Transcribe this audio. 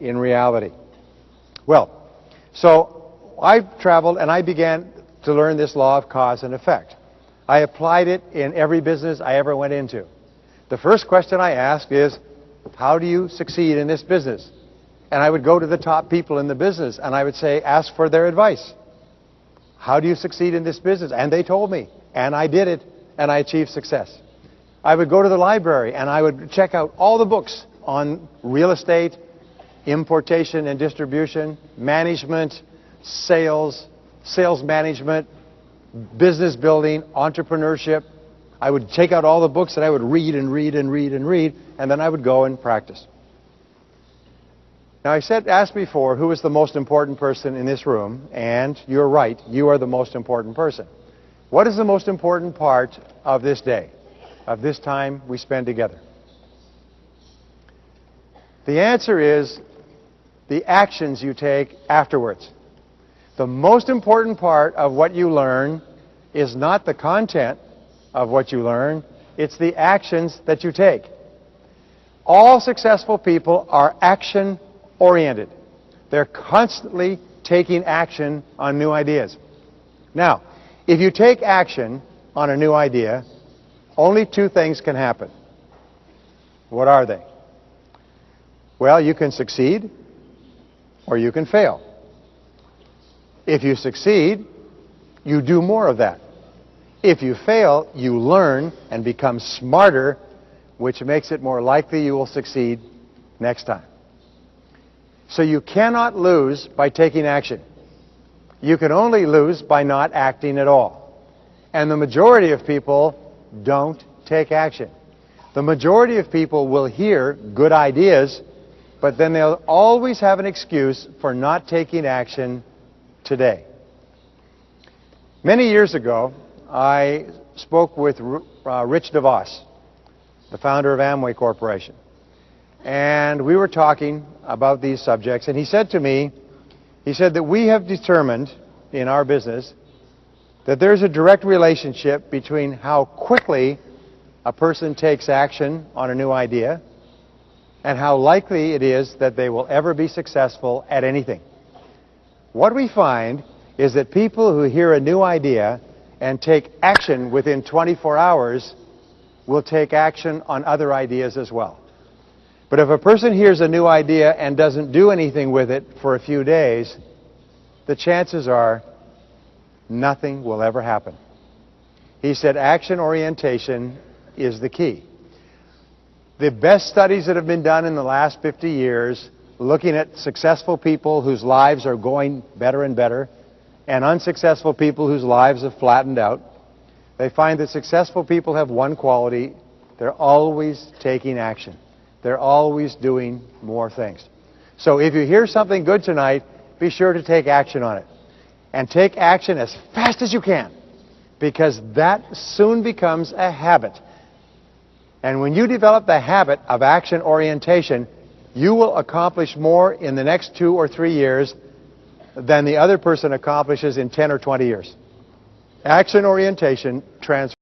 in reality? Well, so I traveled and I began to learn this law of cause and effect. I applied it in every business I ever went into. The first question I asked is, how do you succeed in this business? And I would go to the top people in the business and I would say, ask for their advice. How do you succeed in this business? And they told me, and I did it, and I achieved success. I would go to the library and I would check out all the books on real estate, importation and distribution, management, sales, sales management, business building, entrepreneurship. I would take out all the books and I would read and read and read and read, and then I would go and practice. Now, I asked before, who is the most important person in this room? And you're right, you are the most important person. What is the most important part of this day, of this time we spend together? The answer is the actions you take afterwards. The most important part of what you learn is not the content of what you learn, it's the actions that you take. All successful people are action-oriented. They're constantly taking action on new ideas. Now, if you take action on a new idea, only two things can happen. What are they? Well, you can succeed or you can fail. If you succeed, you do more of that. If you fail, you learn and become smarter, which makes it more likely you will succeed next time. So you cannot lose by taking action. You can only lose by not acting at all. And the majority of people don't take action. The majority of people will hear good ideas, but then they'll always have an excuse for not taking action today. Many years ago, I spoke with Rich DeVos, the founder of Amway Corporation. And we were talking about these subjects, and he said to me, he said that we have determined in our business that there's a direct relationship between how quickly a person takes action on a new idea and how likely it is that they will ever be successful at anything. What we find is that people who hear a new idea and take action within 24 hours will take action on other ideas as well. But if a person hears a new idea and doesn't do anything with it for a few days, the chances are nothing will ever happen. He said action orientation is the key. The best studies that have been done in the last 50 years, looking at successful people whose lives are going better and better, and unsuccessful people whose lives have flattened out, they find that successful people have one quality: they're always taking action. They're always doing more things. So if you hear something good tonight, be sure to take action on it. And take action as fast as you can, because that soon becomes a habit. And when you develop the habit of action orientation, you will accomplish more in the next 2 or 3 years than the other person accomplishes in 10 or 20 years. Action orientation transforms.